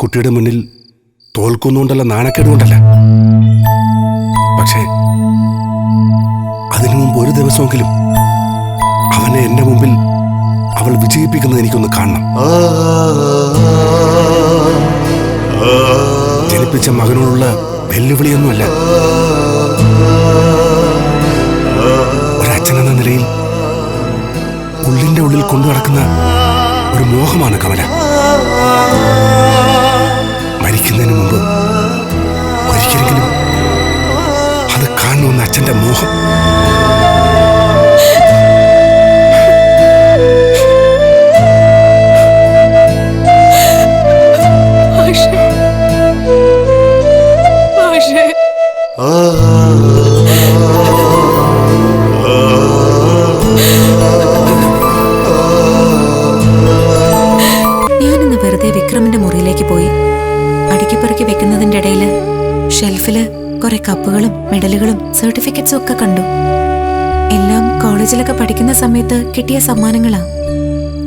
കുട്ടിയുടെ മുന്നിൽ തോൽക്കുന്നുകൊണ്ടല്ല, നാണക്കേടുകൊണ്ടല്ല. പക്ഷേ അതിനു മുമ്പ് ഒരു ദിവസമെങ്കിലും അവനെ എന്റെ മുമ്പിൽ അവൾ വിജയിപ്പിക്കുന്നത് എനിക്കൊന്ന് കാണണം. ജനിപ്പിച്ച മകനോടുള്ള വെല്ലുവിളിയൊന്നുമല്ല, ഒരച്ഛനെന്ന നിലയിൽ ഉള്ളിന്റെ ഉള്ളിൽ കൊണ്ടു നടക്കുന്ന ഒരു മോഹമാണ് കമല. മരിക്കുന്നതിന് മുമ്പ് ഒരിക്കലെങ്കിലും അത് കാണണമെന്ന് അച്ഛന്റെ മോഹം. ഞാനിന്ന് വെറുതെ വിക്രമിന്റെ മുറിയിലേക്ക് പോയി. അടുക്കിപ്പറക്കി വെക്കുന്നതിന്റെ ഇടയില് ഷെൽഫില് കുറെ കപ്പുകളും മെഡലുകളും സർട്ടിഫിക്കറ്റ്സും ഒക്കെ കണ്ടു. എല്ലാം കോളേജിലൊക്കെ പഠിക്കുന്ന സമയത്ത് കിട്ടിയ സമ്മാനങ്ങളാ.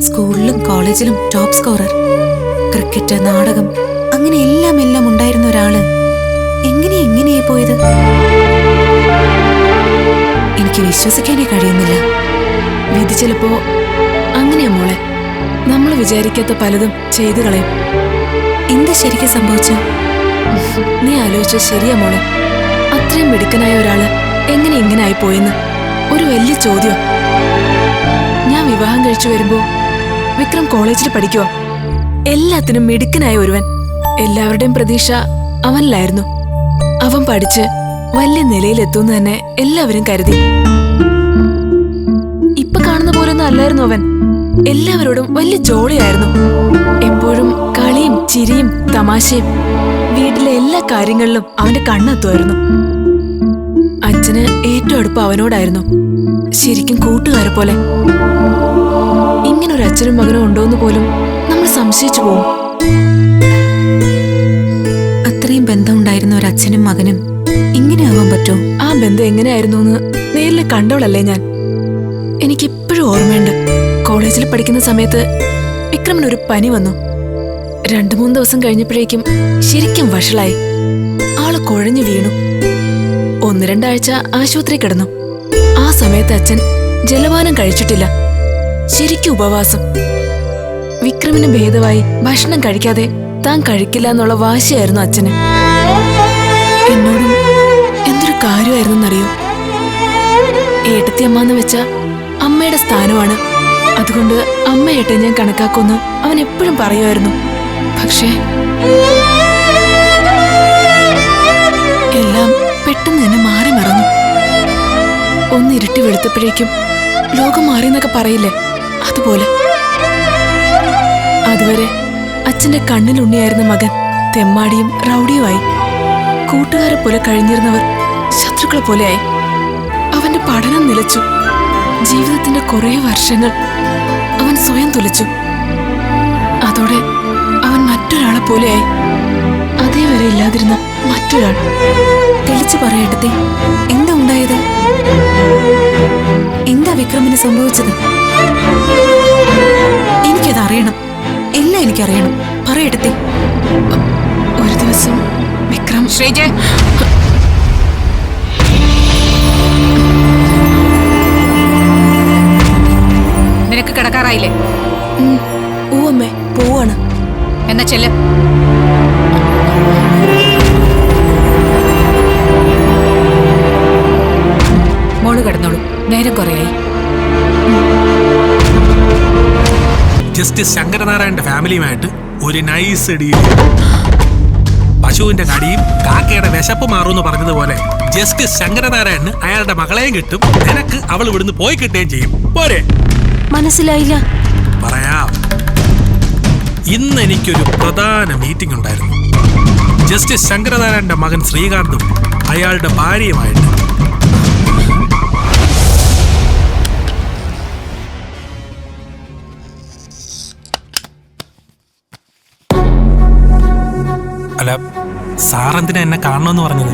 സ്കൂളിലും കോളേജിലും ടോപ്പ് സ്കോറർ, ക്രിക്കറ്റ്, നാടകം, അങ്ങനെ എല്ലാം ഉണ്ടായിരുന്ന ഒരാള് എങ്ങനെയായി പോയത്? എനിക്ക് വിശ്വസിക്കാനേ കഴിയുന്നില്ല. വിധി ചിലപ്പോ അങ്ങനെയാ മോളെ, നമ്മൾ വിചാരിക്കാത്ത പലതും ചെയ്തു കളയും. എന്താ ശരിക്കും സംഭവിച്ച? നീ ആലോചിച്ച ശരിയാ മോളെ. അത്രയും മിടുക്കനായ ഒരാള് എങ്ങനെ ഇങ്ങനെ ആയി പോയെന്ന് ഒരു വലിയ ചോദ്യം. ഞാൻ വിവാഹം കഴിച്ചു വരുമ്പോ വിക്രം കോളേജിൽ പഠിക്കുക. എല്ലാത്തിനും മിടുക്കനായ ഒരുവൻ. എല്ലാവരുടെയും പ്രതീക്ഷ അവനിലായിരുന്നു. അവൻ പഠിച്ച് വലിയ നിലയിലെത്തുമെന്ന് തന്നെ എല്ലാവരും കരുതി. ഇപ്പൊ കാണുന്ന പോലൊന്നും അല്ലായിരുന്നു അവൻ. എല്ലാവരോടും വലിയ ജോളിയായിരുന്നു. എപ്പോഴും കളിയും ചിരിയും തമാശയും. വീട്ടിലെ എല്ലാ കാര്യങ്ങളിലും അവന്റെ കണ്ണെത്തുമായിരുന്നു. അച്ഛന് ഏറ്റവും അടുപ്പം അവനോടായിരുന്നു, ശരിക്കും കൂട്ടുകാരെ പോലെ. ഇങ്ങനൊരു അച്ഛനും മകനും ഉണ്ടോന്ന് പോലും നമ്മൾ സംശയിച്ചു പോവും. അത്രയും ബന്ധം ഉണ്ടായിരുന്ന ഒരു അച്ഛനും മകനും ഇങ്ങനെ ആവാൻ പറ്റുമോ? ആ ബന്ധം എങ്ങനെയായിരുന്നു എന്ന് നേരിൽ കണ്ടോളല്ലേ ഞാൻ. എനിക്കിപ്പോഴും ഓർമ്മയുണ്ട്, കോളേജിൽ പഠിക്കുന്ന സമയത്ത് വിക്രമിനൊരു പനി വന്നു. 2-3 ദിവസം കഴിഞ്ഞപ്പോഴേക്കും ശരിക്കും വഷളായി. ആള് കുഴഞ്ഞു വീണു. 1-2 ആഴ്ച ആശുപത്രി കിടന്നു. ആ സമയത്ത് അച്ഛൻ ജലപാനം കഴിച്ചിട്ടില്ല, ശരിക്കും ഉപവാസം. വിക്രമിന് ഭേദമായി ഭക്ഷണം കഴിക്കാതെ താൻ കഴിക്കില്ല എന്നുള്ള വാശിയായിരുന്നു അച്ഛന്. എന്നോടും എന്തൊരു കാര്യമായിരുന്നെന്നറിയോ? ഏട്ടത്തിയമ്മന്ന് വെച്ച അമ്മയുടെ സ്ഥാനമാണ്, അതുകൊണ്ട് അമ്മയായിട്ട് ഞാൻ കണക്കാക്കുമെന്ന് അവൻ എപ്പോഴും പറയുമായിരുന്നു. പക്ഷേ എല്ലാം പെട്ടെന്ന് തന്നെ മാറി മറന്നു. ഒന്ന് ഇരുട്ടി വെളുത്തപ്പോഴേക്കും ലോകം മാറിയെന്നൊക്കെ പറയില്ലേ, അതുപോലെ. അതുവരെ അച്ഛന്റെ കണ്ണിലുണ്ണിയായിരുന്ന മകൻ തെമ്മാടിയും റൗഡിയുമായി. കൂട്ടുകാരെ പോലെ കഴിഞ്ഞിരുന്നവർ ശത്രുക്കളെ പോലെയായി. അവന്റെ പഠനം നിലച്ചു. ജീവിതത്തിന്റെ കുറെ വർഷങ്ങൾ അവൻ സ്വയം തുലച്ചു. അതോടെ അവൻ മറ്റൊരാളെ പോലെയായി. അതേവരെ ഇല്ലാതിരുന്ന മറ്റൊരാൾ. തെളിച്ചു പറയട്ടെ, എന്താ ഉണ്ടായത്? എന്താ വിക്രമിന് സംഭവിച്ചത്? എനിക്കത് അറിയണം, എല്ലാം എനിക്കറിയണം. പറയട്ടെ. ഒരു ദിവസം വിക്രം നിനക്ക് കിടക്കാറായില്ലേ? ഊവമ്മേ, പോവാണ്. എന്നാ ചെല്ല്. മോള് കിടന്നോളൂ, നേരം കുറയായി. ജസ്റ്റിസ് ശങ്കരനാരായണന്റെ ഫാമിലിയുമായിട്ട് ഒരു നൈസ് ഡീൽ. പശുവിന്റെ കടിയും കാക്കയുടെ വിശപ്പ് മാറുമെന്ന് പറഞ്ഞതുപോലെ ജസ്റ്റിസ് ശങ്കരനാരായണന് അയാളുടെ മകളെയും കിട്ടും, നിനക്ക് അവൾ ഇവിടുന്ന് പോയി കിട്ടുകയും ചെയ്യും. പോരെ? മനസ്സിലായില്ല. പറയാം. ഇന്ന് എനിക്കൊരു പ്രധാന മീറ്റിംഗ് ഉണ്ടായിരുന്നു. ജസ്റ്റിസ് ശങ്കരനാരായണന്റെ മകൻ ശ്രീകാന്തും അയാളുടെ ഭാര്യയുമായിട്ട്. അല്ല, സാറെന്തിനാ എന്നെ കാണണമെന്ന് പറഞ്ഞത്?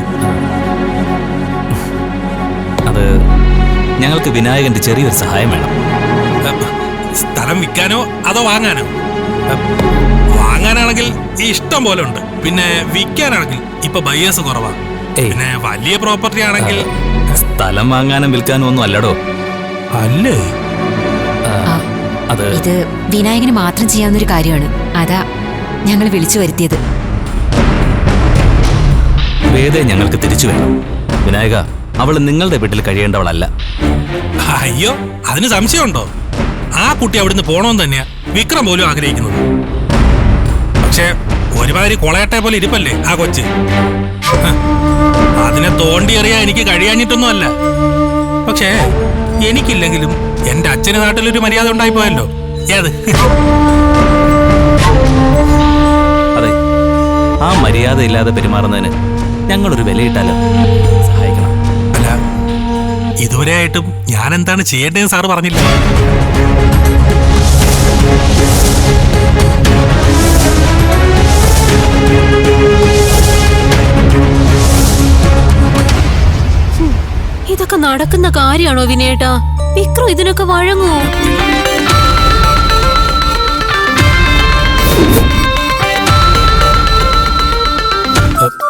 അത് ഞങ്ങൾക്ക് വിനായകന്റെ ചെറിയൊരു സഹായം വേണം. സ്ഥലം വിൽക്കാനോ അതോ വാങ്ങാനോ? വാങ്ങാനാണെങ്കിൽ ഇഷ്ടം പോലെ ഉണ്ട്. പിന്നെ വിൽക്കാനാണെങ്കിൽ ഇപ്പൊ ബയേഴ്സ് കുറവാ. ഏയ്. പിന്നെ വലിയ പ്രോപ്പർട്ടി ആണെങ്കിൽ സ്ഥലം വാങ്ങാനും വിൽക്കാനും ഒന്നും അല്ലടോ. അല്ലേ? അത് ഇത് വിനായകന് മാത്രം ചെയ്യാവുന്നൊരു കാര്യമാണ്. അതാ ഞങ്ങൾ വിളിച്ചു വരുത്തിയത്. വേദയെ ഞങ്ങൾക്ക് തിരിച്ചു വേണം. വിനായക, അവൾ നിങ്ങളുടെ വീട്ടിൽ കഴിയേണ്ടവളല്ല. അയ്യോ, അതിന് സംശയമുണ്ടോ? ആ കുട്ടി അവിടുന്ന് പോണോന്ന് തന്നെയാ വിക്രം പോലും ആഗ്രഹിക്കുന്നത്. പക്ഷെ ഒരുമാതിരി കൊളയട്ടെ പോലെ ഇരിപ്പല്ലേ ആ കൊച്ച്. അതിനെ തോണ്ടിയെറിയാൻ എനിക്ക് കഴിയാഞ്ഞിട്ടൊന്നും അല്ല. പക്ഷേ എനിക്കില്ലെങ്കിലും എന്റെ അച്ഛന് നാട്ടിലൊരു മര്യാദ ഉണ്ടായിപ്പോയല്ലോ. ഏത്? അതെ, ആ മര്യാദ ഇല്ലാതെ പെരുമാറുന്നതിന് ഞങ്ങളൊരു വിലയിട്ടാലോ? സഹായിക്കണം. അല്ല, ഇതുവരെയായിട്ടും ഞാൻ എന്താണ് ചെയ്യേണ്ടതെന്ന് സാറ് പറഞ്ഞില്ല. ഇതൊക്കെ നടക്കുന്ന കാര്യമാണോ വിനയേട്ടാ? വിക്രം ഇതിനൊക്കെ വഴങ്ങുമോ?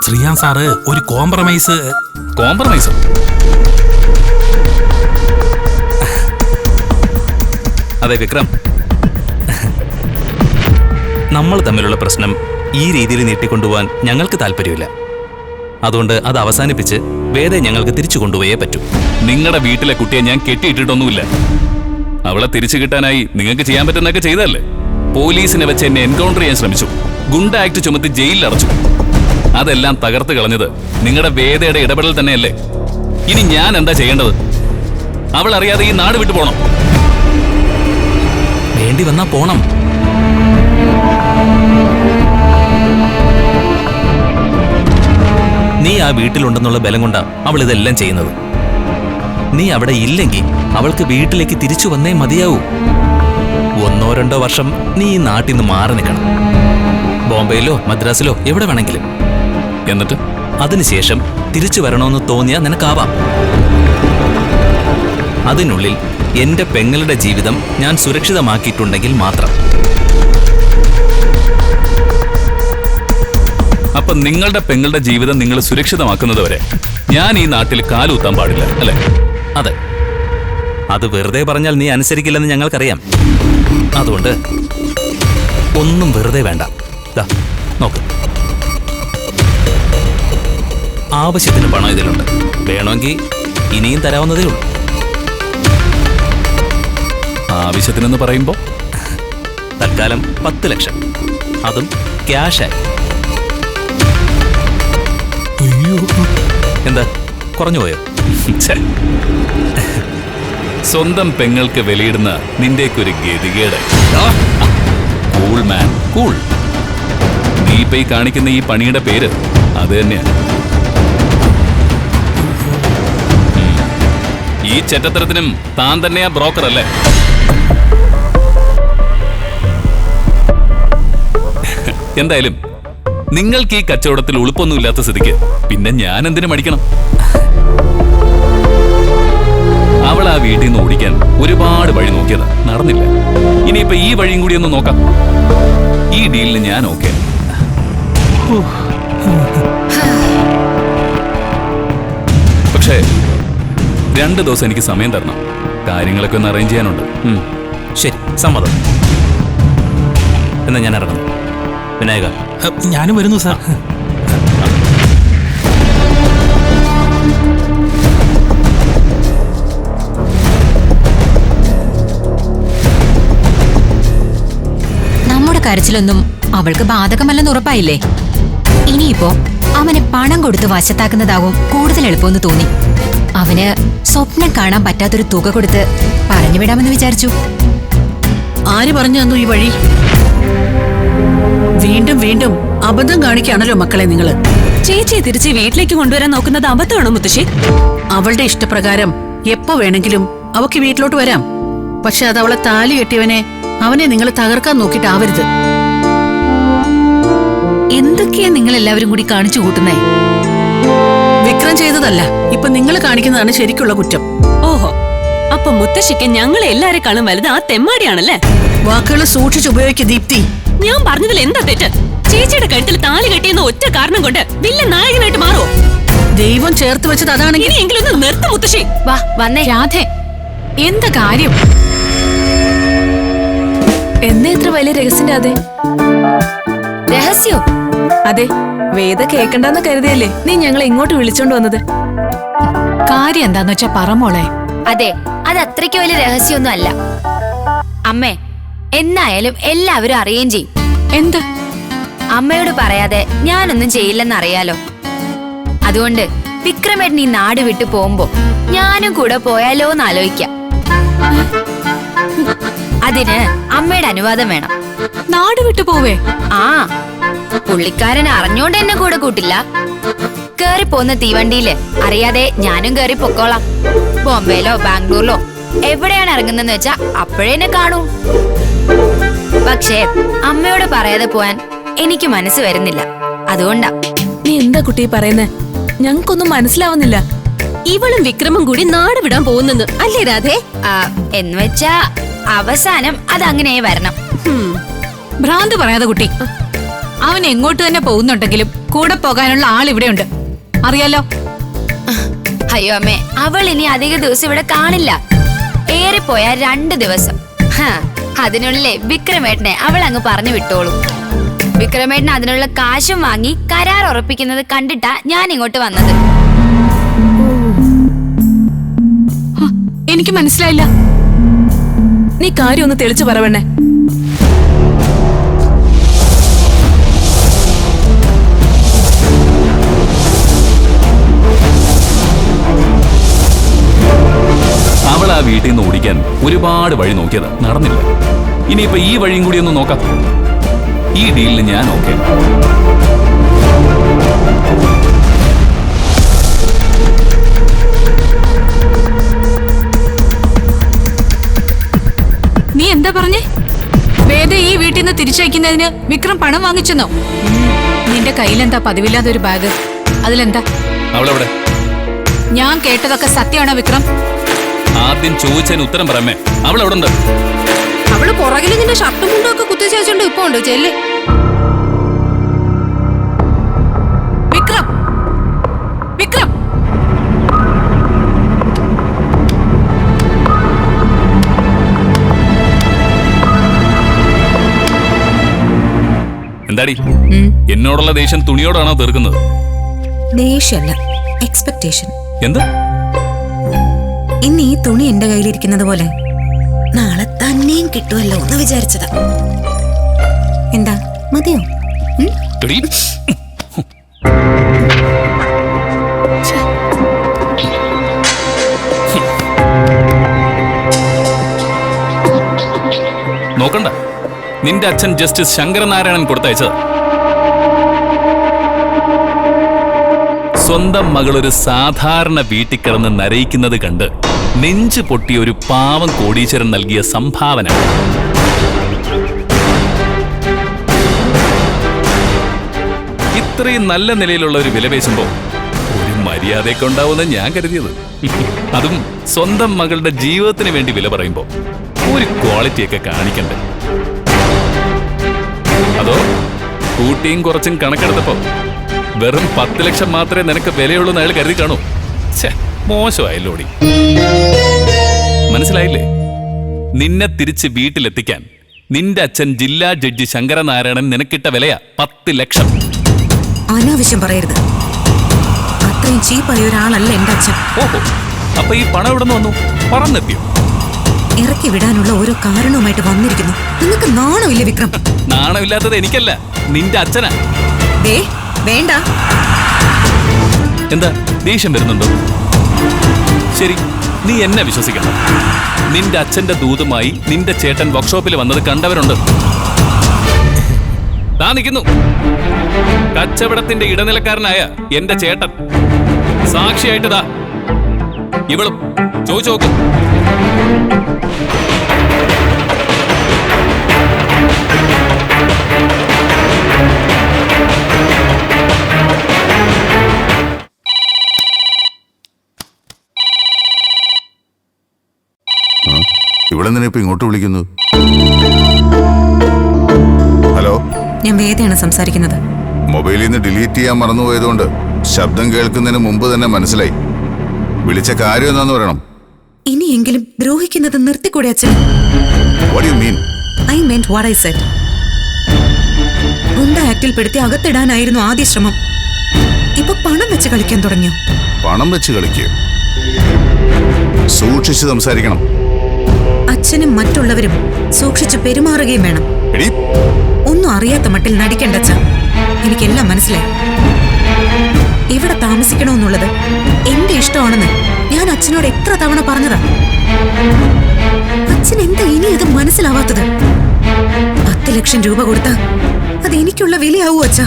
ശ്രീയാൻ സാറ് ഒരു കോംപ്രമൈസോ? അതെ വിക്രം, നമ്മൾ തമ്മിലുള്ള പ്രശ്നം ഈ രീതിയിൽ നീട്ടിക്കൊണ്ടുപോകാൻ ഞങ്ങൾക്ക് താല്പര്യമില്ല. അതുകൊണ്ട് അത് അവസാനിപ്പിച്ച് വേദയെ ഞങ്ങൾക്ക് തിരിച്ചു കൊണ്ടുപോയേ പറ്റൂ. നിങ്ങളുടെ വീട്ടിലെ കുട്ടിയെ ഞാൻ കെട്ടിയിട്ടിട്ടൊന്നുമില്ല. അവളെ തിരിച്ചു കിട്ടാനായി നിങ്ങൾക്ക് ചെയ്യാൻ പറ്റുന്നതൊക്കെ ചെയ്തല്ലേ. പോലീസിനെ വെച്ച് എന്നെ എൻകൗണ്ടർ ചെയ്യാൻ ശ്രമിച്ചു. ഗുണ്ട ആക്ട് ചുമത്തി ജയിലിൽ അടച്ചു. അതെല്ലാം തകർത്ത് കളഞ്ഞത് നിങ്ങളുടെ വേദയുടെ ഇടപെടൽ തന്നെയല്ലേ. ഇനി ഞാൻ എന്താ ചെയ്യേണ്ടത്? അവൾ അറിയാതെ ഈ നാട് വിട്ടു പോണം. വേണ്ടി വന്നാ പോണം. നീ ആ വീട്ടിലുണ്ടെന്നുള്ള ബലം കൊണ്ടാ അവൾ ഇതെല്ലാം ചെയ്യുന്നത്. നീ അവിടെ ഇല്ലെങ്കിൽ അവൾക്ക് വീട്ടിലേക്ക് തിരിച്ചു വന്നേ മതിയാവൂ. 1 or 2 വർഷം നീ ഈ നാട്ടിൽ നിന്ന് മാറി നിൽക്കണം. ബോംബെയിലോ മദ്രാസിലോ എവിടെ വേണമെങ്കിലും. എന്നിട്ട് അതിനുശേഷം തിരിച്ചു വരണമെന്ന് തോന്നിയാൽ നിനക്കാവാം. അതിനുള്ളിൽ എന്റെ പെങ്ങളുടെ ജീവിതം ഞാൻ സുരക്ഷിതമാക്കിയിട്ടുണ്ടെങ്കിൽ മാത്രം. അപ്പൊ നിങ്ങളുടെ പെങ്ങളുടെ ജീവിതം നിങ്ങൾ സുരക്ഷിതമാക്കുന്നത് വരെ ഞാൻ ഈ നാട്ടിൽ കാലൂത്താൻ പാടില്ല അല്ലേ? അതെ, അത് വെറുതെ പറഞ്ഞാൽ നീ അനുസരിക്കില്ലെന്ന് ഞങ്ങൾക്കറിയാം. അതുകൊണ്ട് ഒന്നും വെറുതെ വേണ്ട. ദാ നോക്ക്, ആവശ്യത്തിന് പണം ഇതിലുണ്ട്. വേണമെങ്കിൽ ഇനിയും തരാവുന്നതേ ഉള്ളൂ. ആവശ്യത്തിനെന്ന് പറയുമ്പോ തൽക്കാലം 10 ലക്ഷം, അതും ക്യാഷായി. എന്താ കുറഞ്ഞു പോയോ? ഛെ. സ്വന്തം പെങ്ങൾക്ക് വിലയിടുന്ന നിന്റെയൊക്കെ ഗതികേട്. Cool man, cool. നീ ഇപ്പൊ ഈ കാണിക്കുന്ന ഈ പണിയുടെ പേര് അത് തന്നെയാണ്. ഈ ചെറ്റത്തരത്തിനും താൻ തന്നെയാ ബ്രോക്കർ അല്ലേ? എന്തായാലും നിങ്ങൾക്ക് ഈ കച്ചവടത്തിൽ ഉളുപ്പൊന്നുമില്ലാത്ത സ്ഥിതിക്ക് പിന്നെ ഞാൻ എന്തിനു മടിക്കണം? അവൾ ആ വീട്ടിൽ നിന്ന് ഓടിക്കാൻ ഒരുപാട് വഴി നോക്കിയതാ, നടന്നില്ല. ഇനിയിപ്പോ ഈ വഴിയും കൂടി ഒന്ന് നോക്കാം. ഈ ഡീലിന് ഞാൻ ഓക്കെ. പക്ഷേ 2 ദിവസം എനിക്ക് സമയം തരണം. കാര്യങ്ങളൊക്കെ ഒന്ന് അറേഞ്ച് ചെയ്യാനുണ്ട്. ശരി, സമ്മതം. എന്നാ ഞാൻ ഇറങ്ങുന്നു. വിനായക, ഞാനും വരുന്നു സാർ. നമ്മുടെ കരച്ചിലൊന്നും അവൾക്ക് ബാധകമല്ലെന്ന് ഉറപ്പായില്ലേ? ഇനിയിപ്പോ അവനെ പണം കൊടുത്ത് വശത്താക്കുന്നതാവും കൂടുതൽ എളുപ്പമെന്ന് തോന്നി. അവന് സ്വപ്നം കാണാൻ പറ്റാത്തൊരു തുക കൊടുത്ത് പറഞ്ഞു വിടാമെന്ന് വിചാരിച്ചു. ആര് പറഞ്ഞു തന്നു ഈ വഴി? വീണ്ടും വീണ്ടും അബദ്ധം കാണിക്കുകയാണല്ലോ മക്കളെ നിങ്ങള്. ചേച്ചിയെ തിരിച്ച് വീട്ടിലേക്ക് കൊണ്ടുവരാൻ നോക്കുന്നത് അബദ്ധമാണോ മുത്തശ്ശി? അവളുടെ ഇഷ്ടപ്രകാരം എപ്പോ വേണമെങ്കിലും അവക്ക് വീട്ടിലോട്ട് വരാം. പക്ഷെ അത് അവളെ താലി കെട്ടിയവനെ അവനെ നിങ്ങൾ തകർക്കാൻ നോക്കിയിട്ടാവരുത്. എന്തൊക്കെയാ നിങ്ങൾ എല്ലാവരും കൂടി കാണിച്ചു കൂട്ടുന്നേ? വിക്രം ചെയ്തതല്ല, ഇപ്പൊ നിങ്ങൾ കാണിക്കുന്നതാണ് ശരിക്കുള്ള കുറ്റം. ഓഹോ, അപ്പൊ മുത്തശ്ശിക്ക് ഞങ്ങളെ എല്ലാരെക്കാളും വലുത് ആ തെമ്മാടിയാണല്ലേ? വാക്കുകൾ സൂക്ഷിച്ചുപയോഗിക്കുക ദീപ്തി. ഞാൻ പറഞ്ഞതിൽ എന്താ തെറ്റ്? ചേച്ചിയുടെ കഴുത്തിൽ താലി കെട്ടിയെന്ന ഒറ്റ കാരണം കൊണ്ട് വില്ലൻ നായകനായിട്ട് മാറുമോ? ദൈവം ചേർത്ത് വെച്ചത് അതാണെങ്കിൽ ഇനിയെങ്കിലും ഒന്ന് നിർത്ത മുത്തശ്ശി. വാ വന്നേ. രാധേ, എന്താ കാര്യം? എന്താ ഇത്ര വലിയ രഹസ്യം രാധേ? രഹസ്യോ? അതെ, വേദ കേക്കണ്ടെന്ന് കരുതിയല്ലേ നീ ഞങ്ങളെ ഇങ്ങോട്ട് വിളിച്ചോണ്ട് വന്നത്. കാര്യം എന്താന്ന് വെച്ചാ പറ മോളെ. അതെ, അത് അത്രയ്ക്ക് വലിയ രഹസ്യമൊന്നും അല്ല അമ്മേ. എന്നായാലും എല്ലാവരും അറിയുകയും ചെയ്യും. എന്ത്? അമ്മയോട് പറയാതെ ഞാനൊന്നും ചെയ്യില്ലെന്ന് അറിയാലോ. അതുകൊണ്ട് വിക്രമേട്ടൻ ഈ നാട് വിട്ടു പോകുമ്പോ ഞാനും കൂടെ പോയാലോ എന്ന് ആലോചിക്കാം. അതിന് അമ്മയുടെ അനുവാദം വേണം. നാട് വിട്ടു പോവേ? ആ, പുള്ളിക്കാരൻ അറിഞ്ഞോണ്ട് എന്നെ കൂടെ കൂട്ടില്ല. കേറി പോന്ന തീവണ്ടിയില് അറിയാതെ ഞാനും കേറി പൊക്കോളാം. ബോംബെയിലോ ബാംഗ്ലൂരിലോ എവിടെയാണ് ഇറങ്ങുന്നെന്ന് വെച്ചാ അപ്പോഴേ എന്നെ കാണൂ. പക്ഷേ അമ്മയോട് പറയാതെ പോവാൻ എനിക്ക് മനസ്സ് വരുന്നില്ല. അതുകൊണ്ടാ. നീ എന്താ കുട്ടി പറയുന്നേ? ഞങ്ങൾക്കൊന്നും മനസ്സിലാവുന്നില്ല. ഇവളും വിക്രമും കൂടി നാട് വിടാൻ പോകുന്നെന്ന് അല്ലേ രാധേ? എന്ന് വെച്ചാ അവസാനം അതങ്ങനെ വരണം. ഭ്രാന്ത് പറയാതെ കുട്ടി. അവൻ എങ്ങോട്ട് തന്നെ പോകുന്നുണ്ടെങ്കിലും കൂടെ പോകാനുള്ള ആൾ ഇവിടെയുണ്ട്, അറിയാലോ. അയ്യോ അമ്മേ, അവൾ ഇനി അധിക ദിവസം ഇവിടെ കാണില്ല. ഏറിപ്പോയാ 2 ദിവസം. അതിനുള്ളിലെ വിക്രമേട്ടനെ അവൾ അങ്ങ് പറഞ്ഞു വിട്ടോളൂ. വിക്രമേട്ടൻ അതിനുള്ള കാശും വാങ്ങി കരാർ ഉറപ്പിക്കുന്നത് കണ്ടിട്ടാ ഞാൻ ഇങ്ങോട്ട് വന്നത്. എനിക്ക് മനസ്സിലായില്ല. നീ കാര്യം ഒന്ന് തെളിച്ചു പറവണ്ണേ. അവൾ ആ വീട്ടിൽ നിന്ന് ഓടിക്കാൻ ഒരുപാട് വഴി നോക്കിയത് നടന്നില്ല. ഇനിയിപ്പോ ഈ വഴിയും കൂടി ഒന്ന് നോക്കാം. ഈ ഡീലിന് ഞാൻ ഓക്കെ. നീ എന്താ പറഞ്ഞേ? വേദ ഈ വീട്ടിൽ നിന്ന് തിരിച്ചയക്കുന്നതിന് വിക്രം പണം വാങ്ങിച്ചെന്നോ? നിന്റെ കയ്യിലെന്താ പതിവില്ലാതെ ഒരു ബാഗ്? അതിലെന്താ? അവളെവിടെ? ഞാൻ കേട്ടതൊക്കെ സത്യമാണോ വിക്രം? ആദ്യം ചോദിച്ചതിന് ഉത്തരം പറയാമേ. അവളെവിടെ ഉണ്ട്? അവള് പുറകിൽ നിന്റെ ഷർട്ടും മുണ്ടും ഒക്കെ കുത്തിച്ചേച്ചോണ്ട് ഇപ്പൊ ഉണ്ട്. ചെല്ല്. വിക്രം, വിക്രം, എന്താടി എന്നോടുള്ള ദേഷ്യം തുണിയോടാണോ തീർക്കുന്നത്? ദേഷ്യല്ല, എക്സ്പെക്ടേഷൻ. എന്ത്? ഇന്ന് ഈ തുണി എന്റെ കയ്യിലിരിക്കുന്നത് പോലെ നാളെ തന്നെയും കിട്ടുമല്ലോ എന്ന് വിചാരിച്ചതാ. എന്താ, മതിയോ? എടീ, നോക്കണ്ട, നിന്റെ അച്ഛൻ ജസ്റ്റിസ് ശങ്കരനാരായണൻ കൊടുത്തയച്ചത്. സ്വന്തം മകളൊരു സാധാരണ വീട്ടിൽ കിടന്ന് നരയിക്കുന്നത് കണ്ട് നെഞ്ചു പൊട്ടിയ ഒരു പാവം കോടീശ്വരൻ നൽകിയ സംഭാവന. ഇത്രയും നല്ല നിലയിലുള്ള ഒരു വിലപേശുമ്പോ ഒരു മര്യാദയൊക്കെ ഉണ്ടാവുമെന്ന് ഞാൻ കരുതിയത്. അതും സ്വന്തം മകളുടെ ജീവിതത്തിന് വേണ്ടി വില പറയുമ്പോ ഒരു ക്വാളിറ്റിയൊക്കെ കാണിക്കണ്ടേ? അതോ കൂട്ടിയും കുറച്ചും കണക്കെടുത്തപ്പോ വെറും 10 ലക്ഷം മാത്രമേ നിനക്ക് വിലയുള്ളൂ എന്ന് അയാൾ കരുതി കാണൂ. മോശമായല്ലോടി. മനസ്സിലായില്ലേ? നിന്നെ തിരിച്ച് വീട്ടിലെത്തിക്കാൻ നിന്റെ അച്ഛൻ ജില്ലാ ജഡ്ജി ശങ്കരനാരായണൻ നിനക്കിട്ട വിലയാ 10 ലക്ഷം. അനാവശ്യം പറയരുത്. അത്രയും ചീപ്പായ ഒരാളല്ല എന്റെ അച്ഛൻ. ഓഹോ, അപ്പൊ ഈ പണം എവിടെ നിന്ന് വന്നു? പറന്നെത്തിയോ? ഇറക്കി വിടാനുള്ള ഓരോ കാരണവുമായിട്ട് വന്നിരിക്കുന്നു. നിങ്ങൾക്ക് നാണമില്ല വിക്രം? നാണമില്ലാത്തത് എനിക്കല്ല, നിന്റെ അച്ഛനാ. വേണ്ട. എന്താ ദേഷ്യം വരുന്നുണ്ടോ? ശരി, നീ എന്നെ വിശ്വസിക്കണം. നിന്റെ അച്ഛന്റെ ദൂതുമായി നിന്റെ ചേട്ടൻ വർക്ക്ഷോപ്പിൽ വന്നത് കണ്ടവരുണ്ട്. താ നിൽക്കുന്നു കച്ചവടത്തിന്റെ ഇടനിലക്കാരനായ എന്റെ ചേട്ടൻ. സാക്ഷിയായിട്ട് താ ഇവളും. ചോദിച്ചു നോക്ക്. ഇവിടെ എന്തിനാ ഇപ്പൊ ഇങ്ങോട്ട് വിളിക്കുന്നു? ഹലോ, ഞാൻ വേദയാണ് സംസാരിക്കുന്നത്. മൊബൈലിൽ നിന്ന് ഡിലീറ്റ് ചെയ്യാൻ മറന്നുപോയതുകൊണ്ട് ശബ്ദം കേൾക്കുന്നതിന് മുമ്പ് തന്നെ മനസ്സിലായി. വിളിച്ച കാര്യം എന്താന്ന് പറയണം. ഇനിയെങ്കിലും ദ്രോഹിക്കുന്നത് നിർത്തിക്കൂടെ അച്ഛൻ? What do you mean? I meant what I said. ഗുണ്ട ആക്ടിൽ പെടുത്തി അകത്തിടാനായിരുന്നു ആദ്യ ശ്രമം. ഇപ്പൊ പണം വെച്ച് കളിക്കാൻ തുടങ്ങിയോ? പണം വെച്ച് കളിക്കുക. സൂക്ഷിച്ച് സംസാരിക്കണം. അച്ഛനും മറ്റുള്ളവരും സൂക്ഷിച്ചു പെരുമാറുകയും വേണം. ഒന്നും അറിയാത്ത മട്ടിൽ നടിക്കണ്ട അച്ഛ. എനിക്കെല്ലാം മനസ്സിലായി. ഇവിടെ താമസിക്കണമെന്നുള്ളത് എന്റെ ഇഷ്ടമാണെന്ന് ഞാൻ അച്ഛനോട് എത്ര തവണ പറഞ്ഞതാ. അച്ഛൻ എന്താ ഇനി ഇത് മനസ്സിലാവാത്തത്? 10 ലക്ഷം രൂപ കൊടുത്താ അത് എനിക്കുള്ള വിലയാവൂ അച്ഛ.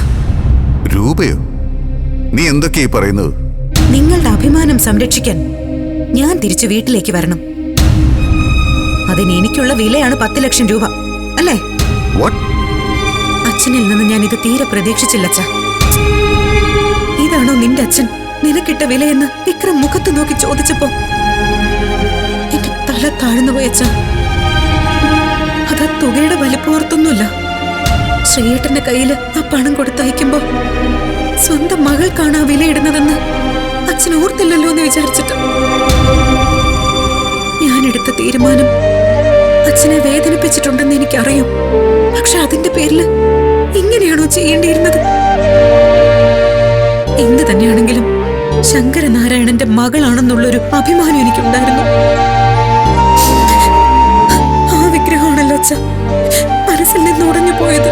രൂപയോ? നീ എന്തൊക്കെയാ പറയുന്നത്? നിങ്ങളുടെ അഭിമാനം സംരക്ഷിക്കാൻ ഞാൻ തിരിച്ചു വീട്ടിലേക്ക് വരണം. അതിന് എനിക്കുള്ള വിലയാണ് 10 ലക്ഷം രൂപ, അല്ലേ? അച്ഛനിൽ നിന്ന് ഞാൻ ഇത് തീരെ പ്രതീക്ഷിച്ചില്ല അച്ഛ. ഇതാണോ നിന്റെ അച്ഛൻ നിനക്കിട്ട വിലയെന്ന് വിക്രം മുഖത്ത് നോക്കി ചോദിച്ചപ്പോ എന്റെ തല താഴ്ന്നു പോയച്ച. അത് തുകയുടെ വലിപ്പോർത്തൊന്നുമില്ല. ശ്രീയേട്ടന്റെ കയ്യില് ആ പണം കൊടുത്തയക്കുമ്പോ സ്വന്തം മകൾക്കാണ് ആ വിലയിടുന്നതെന്ന് അച്ഛൻ ഓർത്തില്ലല്ലോ എന്ന് വിചാരിച്ചിട്ട് ഞാനെടുത്ത തീരുമാനം അച്ഛനെ വേദനിപ്പിച്ചിട്ടുണ്ടെന്ന് എനിക്കറിയും. പക്ഷെ അതിന്റെ പേരില് ഇങ്ങനെയാണോ ചെയ്യേണ്ടിയിരുന്നത്? എന്ത് തന്നെയാണെങ്കിലും ശങ്കരനാരായണന്റെ മകളാണെന്നുള്ളൊരു അഭിമാനം എനിക്കുണ്ടായിരുന്നു. ആ വിഗ്രഹമാണല്ലോ അച്ഛ മനസ്സിൽ നിന്ന് ഉടഞ്ഞു പോയത്.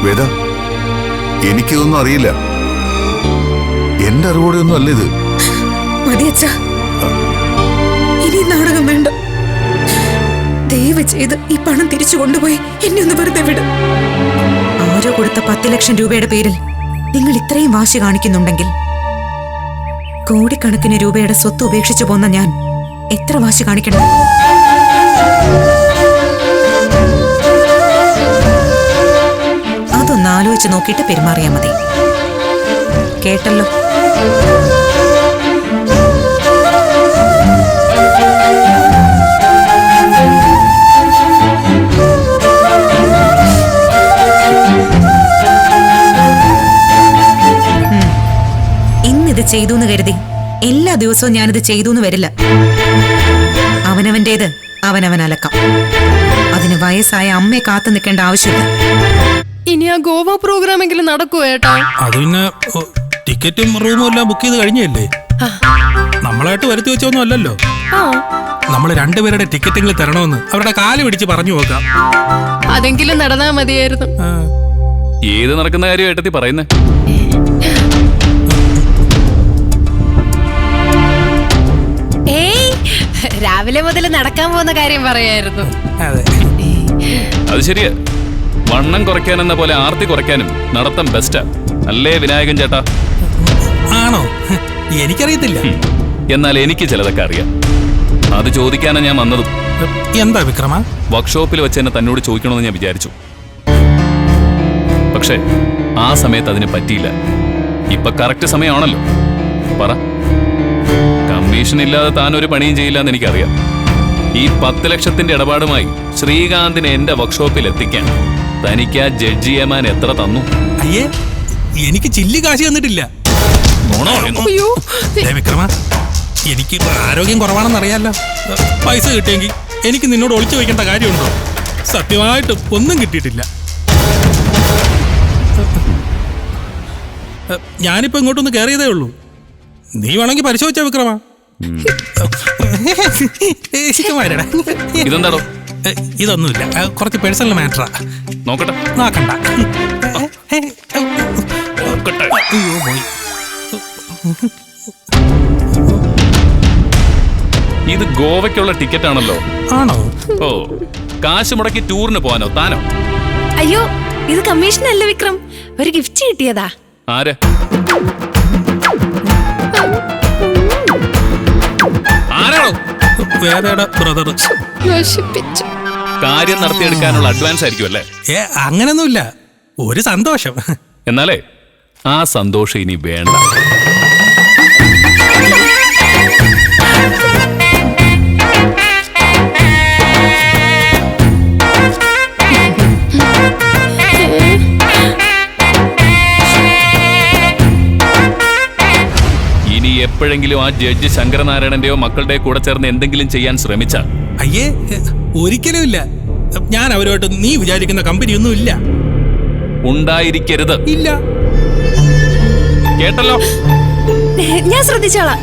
വേദ, എനിക്കിതൊന്നും അറിയില്ല. എന്റെ അറിവോടെ ഒന്നും അല്ല ഇത്. മതി അച്ഛ, ഇനി നാടകം വേണ്ട. ദയവ് ചെയ്ത് ഈ പണം തിരിച്ചു കൊണ്ടുപോയി എന്നെ ഒന്ന് വെറുതെ വിടും. ആരോ കൊടുത്ത 10 ലക്ഷം രൂപയുടെ പേരിൽ നിങ്ങൾ ഇത്രയും വാശി കാണിക്കുന്നുണ്ടെങ്കിൽ കോടിക്കണക്കിന് രൂപയുടെ സ്വത്ത് ഉപേക്ഷിച്ചു പോന്ന ഞാൻ എത്ര വാശി കാണിക്കണം? അതൊന്ന് ആലോചിച്ച് നോക്കിയിട്ട് പെരുമാറിയാൽ മതി. കേട്ടല്ലോ? ഇന്നിത് ചെയ്തു എന്ന് കരുതി എല്ലാ ദിവസവും ഞാനിത് ചെയ്തു എന്ന് വരില്ല. അവനവന്റേത് അവനവൻ അലക്കാം. അതിന് വയസ്സായ അമ്മയെ കാത്തു നിൽക്കേണ്ട ആവശ്യമില്ല. ഇനി ആ ഗോവ പ്രോഗ്രാം എങ്കിലും നടക്കുവോ ഏട്ടാ? അത് പിന്നെ ടിക്കറ്റും റൂമും എല്ലാം ബുക്ക് ചെയ്ത് കഴിഞ്ഞല്ലേ? നമ്മളായിട്ട് വരുത്തി വെച്ചൊന്നും അല്ലല്ലോ. നമ്മൾ രണ്ടുപേരുടെ ടിക്കറ്റെങ്കിലും തരണമെന്ന് അവരുടെ കാല് പിടിച്ച് പറഞ്ഞു നോക്കാം. അതെങ്കിലും നടന്നാ മതിയായിരുന്നു. ഏത് നടക്കുന്ന കാര്യം ഏട്ടത്തി പറയുന്നേ? രാവിലെ മുതൽ നടക്കാൻ പോകുന്ന കാര്യം പറയായിരുന്നു. അത് ശരിയാ. വണ്ണം കുറയ്ക്കാനെന്ന പോലെ ആർത്തി കുറയ്ക്കാനും നടത്തം ബെസ്റ്റാ. അല്ലേ വിനായകൻ ചേട്ടാ? ആണോ? എനിക്കറിയത്തില്ല. എന്നാൽ എനിക്ക് ചിലതൊക്കെ അറിയാം. അത് ചോദിക്കാനാ ഞാൻ വന്നതും. എന്താ വിക്രമ? വർക്ക്ഷോപ്പിൽ വെച്ച് എന്നെ തന്നോട് ചോദിക്കണമെന്ന് ഞാൻ വിചാരിച്ചു. പക്ഷേ ആ സമയത്ത് അതിന് പറ്റിയില്ല. ഇപ്പൊ കറക്റ്റ് സമയമാണല്ലോ. പറ. കമ്മീഷൻ ഇല്ലാതെ താൻ ഒരു പണിയും ചെയ്യില്ല എന്ന് എനിക്കറിയാം. ഈ 10 ലക്ഷത്തിന്റെ ഇടപാടുമായി ശ്രീകാന്തിനെ എന്റെ വർക്ക്ഷോപ്പിൽ എത്തിക്കാൻ തനിക്ക് ആ ജഡ്ജി ഏമാൻ എത്ര തന്നു? അയ്യേ, എനിക്ക് ചില്ലി കാശ് തന്നിട്ടില്ല. വിക്രമ, എനിക്ക് ആരോഗ്യം കുറവാണെന്ന് അറിയാലോ. പൈസ കിട്ടിയെങ്കിൽ എനിക്ക് നിന്നോട് ഒളിച്ചു വയ്ക്കേണ്ട കാര്യമുണ്ടോ? സത്യമായിട്ട് ഒന്നും കിട്ടിയിട്ടില്ല. ഞാനിപ്പോ ഇങ്ങോട്ടൊന്ന് കയറിയതേ ഉള്ളൂ. നീ വേണമെങ്കിൽ പരിശോധിച്ചാ വിക്രമ. ഇതെന്താടോ? ഇതൊന്നുമില്ല, കുറച്ച് പേഴ്സണൽ മാറ്ററാ. നോക്കട്ടെ. നോക്കണ്ട. ഇത് ഗോവയ്ക്കുള്ള ടിക്കറ്റ് ആണല്ലോ. ആണോ? ഓ, കാശ് മുടക്കി ടൂറിന് പോവാനോ താനോ? അയ്യോ, ഇത് കമ്മീഷൻ അല്ല വിക്രം, ഒരു ഗിഫ്റ്റ് കിട്ടിയതാ. ആര്? ആരാണോ? വേദയുടെ ബ്രദർ. കാര്യം നടത്തിയെടുക്കാനുള്ള അഡ്വാൻസ് ആയിരിക്കും അല്ലേ? അങ്ങനൊന്നുമില്ല, ഒരു സന്തോഷം. എന്നാലേ ആ സന്തോഷം ഇനി വേണ്ട. എപ്പോഴെങ്കിലും ആ ജഡ്ജ് ശങ്കരനാരായണന്റെയോ മക്കളുടെയോ കൂടെ ചേർന്ന് എന്തെങ്കിലും ചെയ്യാൻ ശ്രമിച്ച അയ്യേ ഒരിക്കലും ഇല്ല. ഞാൻ അവരുമായിട്ട് നീ വിചാരിക്കുന്ന കമ്പനിയൊന്നും ഇല്ല. ഉണ്ടായിരിക്കരുത്. ഇല്ല. കേട്ടല്ലോ? ഞാൻ ശ്രദ്ധിച്ചോളാം.